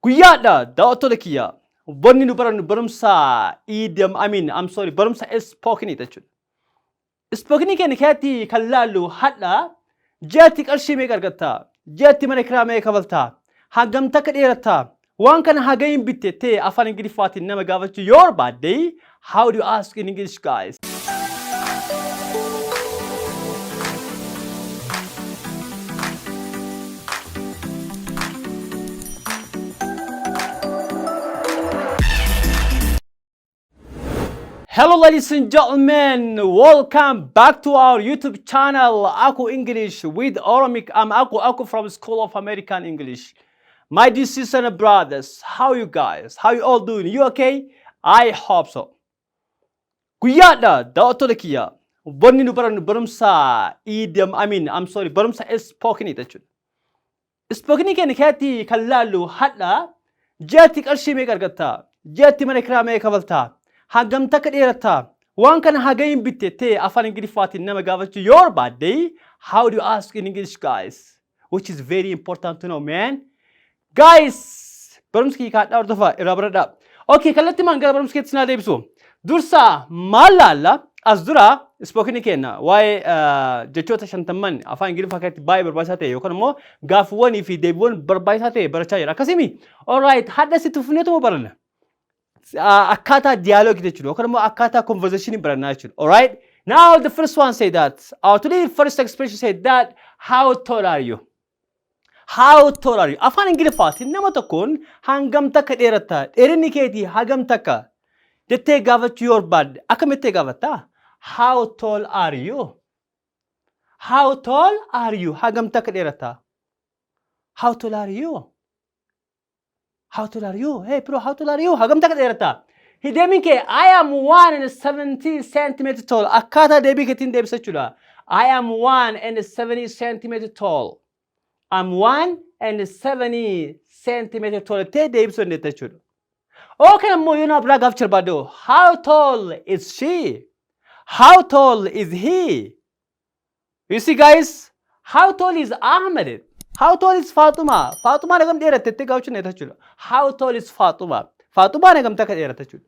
Guyyaadha daawwattoota kiyya wanni nu barannu barumsa barumsa spokenii jechuudha. Spokenii keenya keessatti kan laallu hadha jeetti qarshii meeqa argattaa? Jeetti mana kiraa meeqa kafaltaa? Hangam takka dheerattaa? Waan kana hagayin bitte afaan Ingiliffaatiin nama gaafachuu yoo barbaadde, how do you ask in English, guys? Hello ladies and gentlemen, welcome back to our YouTube channel, Aku English with Oromic. I'm Aku from School of American English. My dear sisters and brothers, how you guys? How you all doing? You okay? I hope so. Guyyaadha daawwattoota kiyya wanni nu barannu barumsa barumsa spokenii jechuudha. Spokenii keenya keessatti kan laallu hadha jeetti qarshii meeqa argattaa? Jeetti mana kiraa meeqa kafaltaa? Hangam takka dheerattaa? Waan kana hagayin bitte afaan Ingiliffaatiin nama gaafachuu yoo barbaadde, how do you ask in English, guys? Which is very important to know, man. Guys, barumsa kiyya kaadhaa hordofaa irraa baradhaa. Okay, kallattii maan gara barumsa keetti sinaa deebisu. Dursa maal laalla? As dura spokenii keenya waa'ee jechoota 50 afaan Ingiliffaa keessatti baay'ee barbaachisaa ta'e yookaan immoo gaaffiiwwanii fi deebiiwwan barbaachisaa ta'e barachaa jira. Akkasimi. Alright, hadda sitti fufneetuma baranna. Akkaataa dialogue jechuudha yookaan immoo akkaataa conversation barannaa jechuudha. Alright? Now the first one say that. Today first expression say that. How tall are you? How tall are you? Afaan Ingiliffaatiin nama tokkoon hangam takka dheerattaa? Dheerinni keetii hagam takka? Jettee gaafachuu yoo barbaadde akkamitti gaafattaa? How tall are you? How tall are you? Hagam takka dheerattaa? How tall are you? How tall are you? Hey bro, how tall are you? Hagam takka dheerattaa? Deebiin kee I am 170 centimeter tall. Akkaataa deebii keetiin deebisachuudha. I am 170 centimeter tall. I'm 170 centimeter tall. Tee deebisuu dandeetta jechuudha. Okay, ammoo yoo na biraa gaafachuu barbaadde, how tall is she? How tall is he? You see guys, how tall is Ahmed? How tall is Fatuma? Fatuma nagam dheeratte tee gaafachuu dandeetta jechuudha. How tall is Fatuma? Fatuma nagam takka dheeratte jechuudha.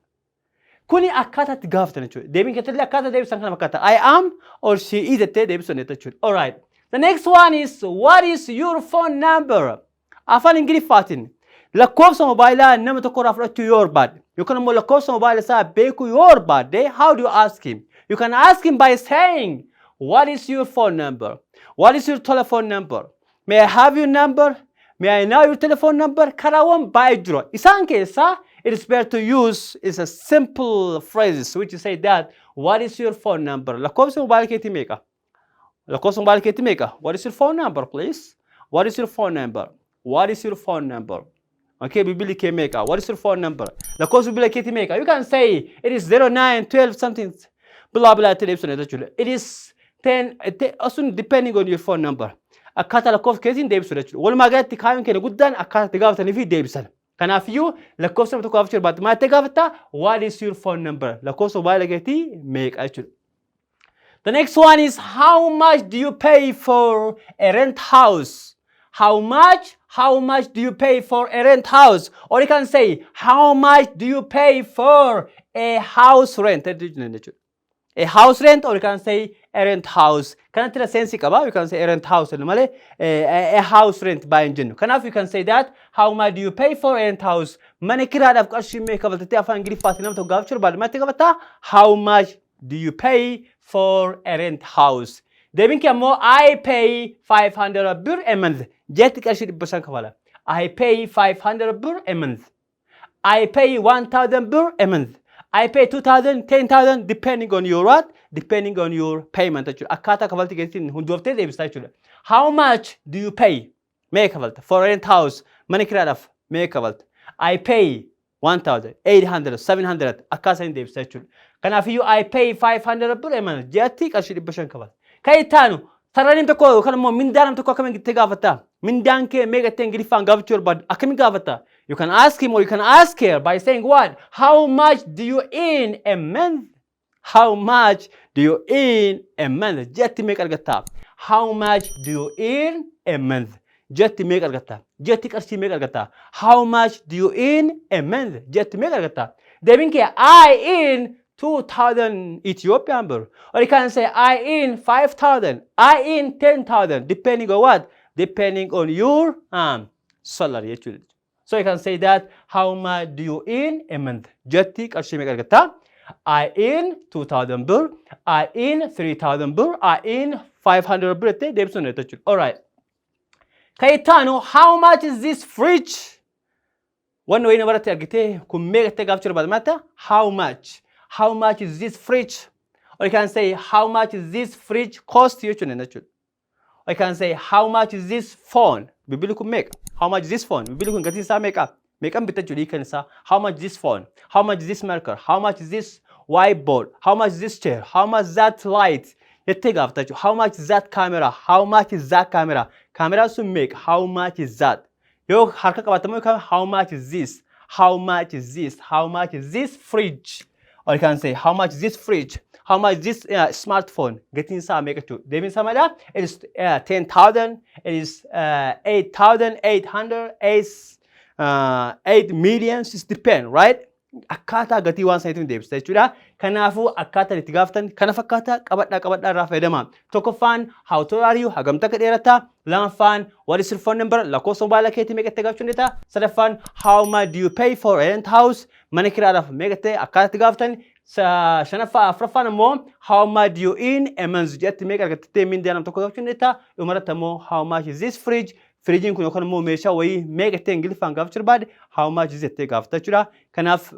Kuni akkaataa itti gaafatan jechuudha. Deebiin keessatti akkaataa deebisan kana fakkaata. I am or she is tee deebisuu dandeetta jechuudha. All right. The next one is, what is your phone number? Afaan Ingiliffaatiin lakkoofsa mobaayilaa nama tokko irraa fudhachuu yoo barbaadde yookaan immoo lakkoofsa mobaayilaa isaa beekuu yoo barbaadde, how do you ask him? You can ask him by saying, what is your phone number? What is your telephone number? May I have your number? May I know your telephone number? Karaawwan baay'ee jira. Isaan keessaa it is better to use is a simple phrases which you say that, what is your phone number? Lakkoofsa mobaayilaa keetii meeqa? Lakkoofsa mobaayilaa keetii meeqa? What is your phone number, please? What is your phone number? What is your phone number? Okay, bibili ke meka. What is your phone number? Lakkoofsa bibili keetii meeqa? You can say it is 09, 12, something, blah, blah, it is 10, also depending on your phone number. Akkaataa lakkoofsa keetiin deebisuu jechuudha. Walumaa galatti kaayyoon keenya guddaan akkaataa itti gaafatanii fi deebisan. Kanaafiyyuu lakkoofsa nama tokko gaafachuu barbaadde maal itti gaafatta? What is your phone number? Lakkoofsa mobaayilaa keetii meeqa jechuudha. The next one is, how much do you pay for a rent house? How much do you pay for a rent house? Or you can say, how much do you pay for a house rent? A house rent, or you can say a rent house. Kanatti sense qaba. You can say a rent house. A house rent by jennu. Kanaaf you can say that, how much do you pay for a rent house? Mana kiraadhaaf qarshii meeqa kafaltee afaan Ingiliffaatiin nama tokko gaafachuu barbaadde maal itti gaafatta? How much do you pay for a rent house? Deebiin kee ammoo I pay 500 birr a month. Jeetti qarshii 500 kafala. I pay 500 birr a month. I pay 1000 birr a month. I pay 2000, 10,000 depending on your what? Depending on your payment jechuudha. Akkaataa kafaltii keetiin hundooftee deebistaa jechuudha. How much do you pay? Meeqa kafalta? For a rent house, mana kiraadhaaf meeqa kafalta? I pay 1000, 800, 700 akkaataan deebistaa jechuudha. Kanaafiyyuu I pay 500 birr a month. Jeetti qarshii 500 kafala. Kan ittaanu sararaan tokko yookaan immoo mindaan tokko akkamiin itti gaafatta? Mindaan kee meeqa itti Ingiliffaan gaafachuu barbaadde akkamiin gaafatta? You can ask him or you can ask her by saying what? How much do you earn a month? How much do you earn a month? Jetti meeqa argatta? How much do you earn a month? jetti meeqa argatta? Jetti qarshii meeqa argatta? How much do you earn a month? Jetti meeqa argatta? Deebiin kee I earn 2,000 Ethiopian birr. Or you can say I earn 5,000. I earn 10,000. Depending on what? Depending on your salary actually. So you can say that how much do you earn a month? Jetti qarshii meeqa argatta? I earn 2,000 birr. I earn 3,000 birr. I earn 500 birr. Alright. Kaitano, how much is this fridge? One way never target could make a take after about matter. How much? How much is this fridge? Or you can say how much is this fridge cost you? Or you can say how much is this phone? We could make. How much is this phone? We can get this make up. Make up bit you can say how much is this phone? How much is this marker? How much is this whiteboard? How much is this chair? How much is that light? You take after you. How much is that camera? How much is that camera? Camera to make. How much is that? Yo harka kabatamo how much is this? How much is this? How much is this fridge? Or you can say how much is this fridge? How much is this smartphone? Getting some make it to. They mean something like that. It is 10,000. It is 8,800. 8 million. It depends, right? Akkaataa gatii waan saniitiin deebista jechuudha. Kanaafuu akkaataa itti gaafatan kana fakkaata qabadhaa irraa fayyadamaa. Tokkoffaan how tall are you hagamta akka dheerataa. Lammaffaan what is your phone number lakkoofsa mobaayilaa keetii meeqa itti gaafachuu dandeetta. Sadaffaan how much do you pay for rent house mana kiraadhaaf meeqa itti akkaataa itti gaafatan. Afuraffaan immoo how much do you earn a month jetti meeqa argattee mindaa nam tokko gaafachuu dandeetta. Dhumarratti immoo how much is this fridge? Fridging kun yookaan immoo meeshaa wayii meeqa itti Ingiliffaan gaafachuu barbaade how much is itti gaafata jechuudha. Kanaaf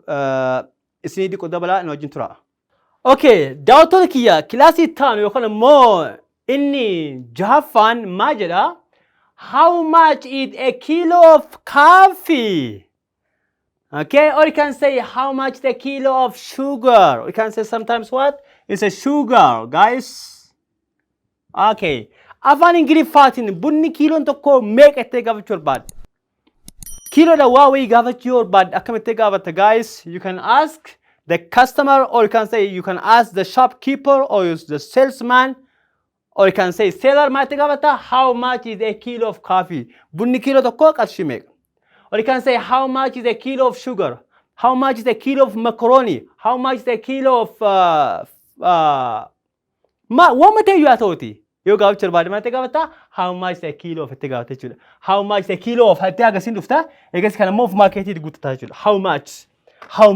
isinii diqoo dabalaa na wajjin tura. Okay, daawwattoota kiyya kilaasii taanu yookaan immoo inni jahaffaan maal jedha? How much is a kilo of coffee? Okay, or you can say how much is a kilo of sugar? Or you can say sometimes what? It's a sugar, guys. Okay. Afaan Ingiliffaatiin bunni kiiloon tokko meeqa itti gaafachuu barbaadde? Kiiloodha waa wayii gaafachuu barbaadde akkamitti gaafata guys? You can ask the customer or you can say you can ask the shopkeeper or the salesman or you can say seller maal itti gaafata? How much is a kilo of coffee? Bunni kiiloo tokko qarshii meeqa? Or you can say how much is a kilo of sugar? How much is a kilo of macaroni? How much is a kilo of waan matee yaa ta'uti? Yoo gaafachuu barbaadde maal itti gaafata? How much is a kilo of itti gaafata jechuudha. How much is a kilo of itti agasiin dhufta? Egas kana immoo of marketii guuttataa jechuudha. How much? How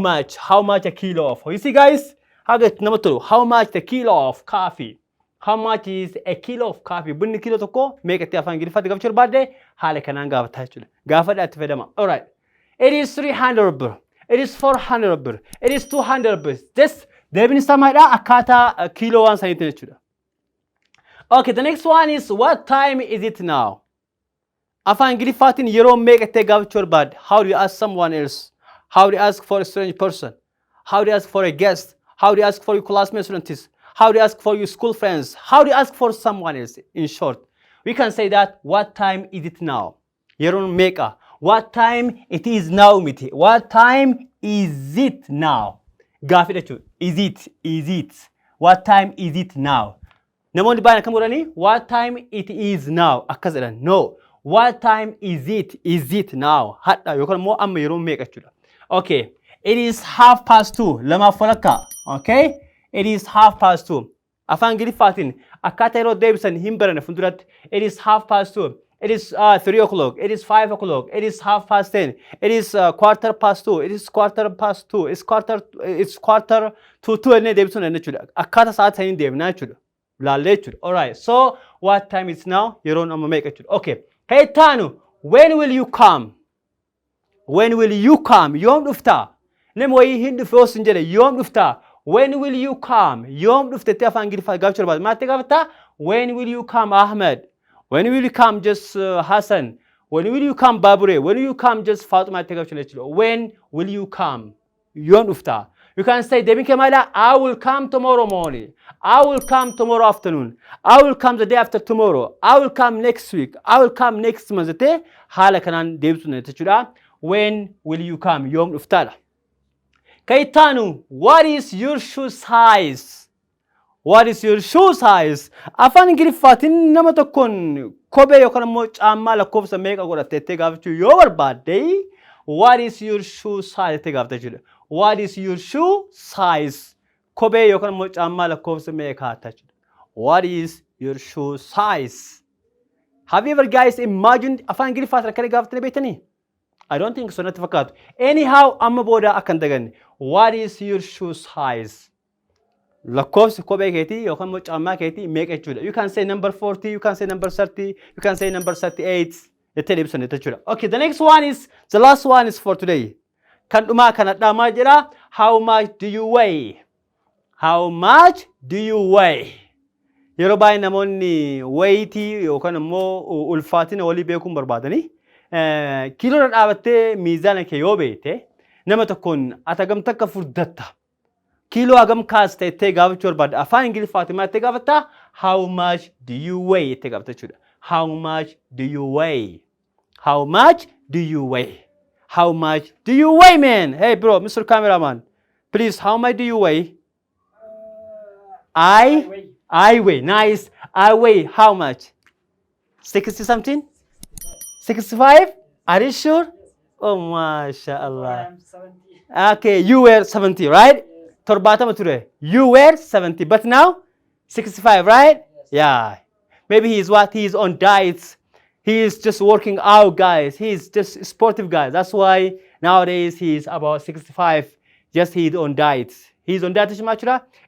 much a kilo of? You see guys? Haga nama tolu. How much a kilo of coffee? How much is a kilo of coffee? Bunni kilo tokko meeqa itti afaan Ingiliffaatti gaafachuu barbaadde haala kanaan gaafataa jechuudha. Gaafadhaa itti fayyadama. Alright. It is 300 birr. It is 400 birr. It is 200 birr. This deebiin isaa maalidha? Akkaataa kiiloo waan saniitiin jechuudha. Okay, the next one is what time is it now? Afaan Ingiliffaatiin yeroo meeqa itti gaafachuu barbaadde? How do you ask someone else? How do you ask for a strange person? How do you ask for a guest? How do you ask for your classmate students? How do you ask for your school friends? How do you ask for someone else? In short, we can say that what time is it now? Yeroon meeqa? What time it is now miti? What time is it now? Gaafidha jechuudha. Is it? What time is it now? Namoonni baay'een akkam godhanii what time it is now akkas jedhan. No. What time is it? Is it now? Hadha yookaan immoo amma yeroo meeqa jechuudha. Okay. It is 2:30. Lamaaf walakkaa. Okay? It is 2:30. Afaan Ingiliffaatiin akkaataa yeroo deebisan hin baranne funduratti. It is 2:30. It is 3 o'clock. It is 5 o'clock. It is 10:30. It is 2:15. It is 2:15. It's quarter to 2 enne deebisuun enne jechuudha. Akkaataa sa'aatii saniin deebinaa jechuudha. Laalee jechuudha. Alright. So what time is now? Yeroon amma meeqa jechuudha. Okay. Hey Tanu, when will you come? When will you come? Yoom dhuftaa? Nama wayii hin dhufe osoo hin jedhe yoom dhuftaa? When will you come? Yoom dhuftetti afaan Ingiliffaa gaafachuu barbaadde. Maal itti gaafata? When will you come Ahmed? When will you come just Hassan? When will you come Babure? When will you come just Fatima itti gaafachuu jechuudha. When will you come? Yoom dhuftaa? You can say deebiin kee maali? I will come tomorrow morning. I will come tomorrow afternoon. I will come the day after tomorrow. I will come next week. I will come next month. Jettee haala kanaan deebisuun jechuudha. When will you come? Yoom dhuftaadha. Kaitanu, what is your shoe size? What is your shoe size? Afaan Ingiliffaatiin nama tokkoon kophee yookaan immoo caammaa lakkoofsa meeqa godhattee gaafachuu yoo barbaadde what is your shoe size jettee gaafatta jechuudha. What is your shoe size? Kophee yookaan immoo caammaa lakkoofsa meeqa jechuudha. What is your shoe size? Have you ever guys imagined afaan Ingiliffaatiin akkana gaafattanii beektanii? I don't think so, natti fakkaatu. Anyhow, amma booda akkan daganne. What is your shoe size? Lakkoofsa kophee keetii yookaan immoo caammaa keetii meeqa jechuudha. You can say number 40, you can say number 30, you can say number 38. Jettee deebisanii jechuudha. Okay, the next one is, the last one is for today. Kan dhumaa kana dhaamaa jira. How much do you weigh? How much do you weigh? Yeroo baay'ee namoonni weightii yookaan immoo ulfaatina walii beekuun barbaadanii kiiloodhaan dhaabattee miizaana kee yoo beekte nama tokkoon atagam takka furdatta. Kilo agam kaas ta'e gaafachuu barbaadda. Afaan Ingiliffaatiin maal ta'e gaafatta? How much do you weigh? Ta'e gaafatta jechuudha. How much do you weigh? How much do you weigh? How much do you weigh, man? Hey, bro, Mr. Cameraman, please, how much do you weigh? I weigh. Nice. I weigh how much? 60 something? 65? Are you sure? Oh, mashallah. I'm 70. Okay, you were 70, right? Torbatama ture. You were 70, but now 65, right? Yes. Yeah. Maybe he's what? He's on diets. He is just working out, guys. He's just sportive, guys. That's why nowadays he's about 65. Just he's on diets. He's on diet.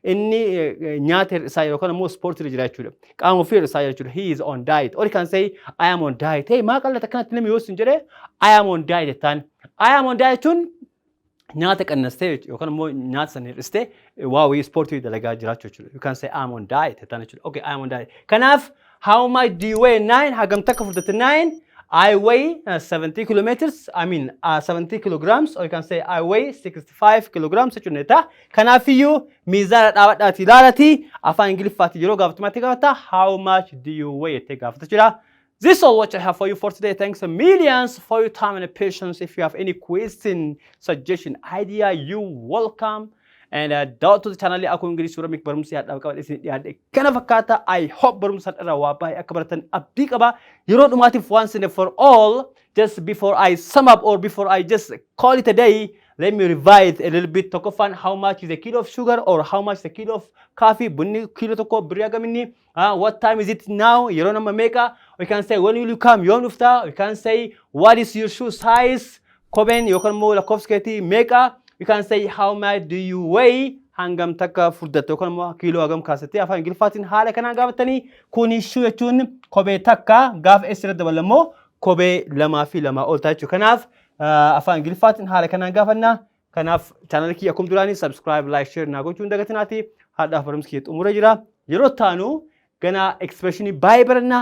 Inni nyaata isaa yookaan immoo sportii jira jechuudha. Qaama ofii isaa jechuudha. He is on diet. Or you can say I am on diet. Hey, maa qalla takkanatti namni yoo sin jedhe I am on diet jettaan. I am on diet jechuun nyaata qannastee yookaan immoo nyaata sana hir'istee waa wayii sportii dalagaa jiraachuu jechuudha. You can say I am on diet jettaan jechuudha. Okay, I am on diet. Kanaaf how much do you weigh? 9 hagam takka fudhatte 9. I weigh 70 kilometers, 70 kilograms, or you can say I weigh 65 kilograms. Kanafiyu mizana dhaabadhaati ilaalati afaan Ingiliffaatti yeroo gaafatamatti gaafata how much do you weigh? This is all what I have for you for today. Thanks a millions for your time and patience. If you have any question, suggestion, idea, you welcome. And doubt to the channel aku English Oromic barumsi hadhaaf qaban isin dhiyaadhe kana fakkaata. I hope barumsa irraa waa baay'ee akka baratan abdii qaba. Yeroo dhumaatiif once and for all, just before I sum up or before I just call it a day, let me revise a little bit. Tokkoffaan how much is a kilo of sugar or how much is a kilo of coffee? Bunni kilo tokko birrii hagaminni? What time is it now? Yeroo nama meeqa? We can say when will you come? Yoom dhufta? We can say what is your shoe size? Kopheen yookaan immoo lakkoofsa keetii meeqa? You can say how much do you weigh? Hangam takka furdatte yookaan immoo kiiloo hagam kaasattee afaan Ingiliffaatiin haala kanaan gaafatanii kuni shoe jechuun kophee takka gaafa eessirra dabala immoo kophee lamaa fi lamaa ol ta'a jechuudha. Kanaaf afaan Ingiliffaatiin haala kanaan gaafanna. Kanaaf channel kiyya akkuma duraanii subscribe, like, share naa gochuun dagatinaati. Haadhaaf barumsi kiyya xumura jira. Yeroo taanu gana expressionii baay'ee baranna.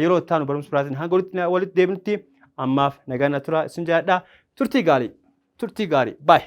Yeroo taanu barumsa biraatiin hanga walitti deebinutti ammaaf nagaan tura isin jaalladha. Turtii gaarii. Bye.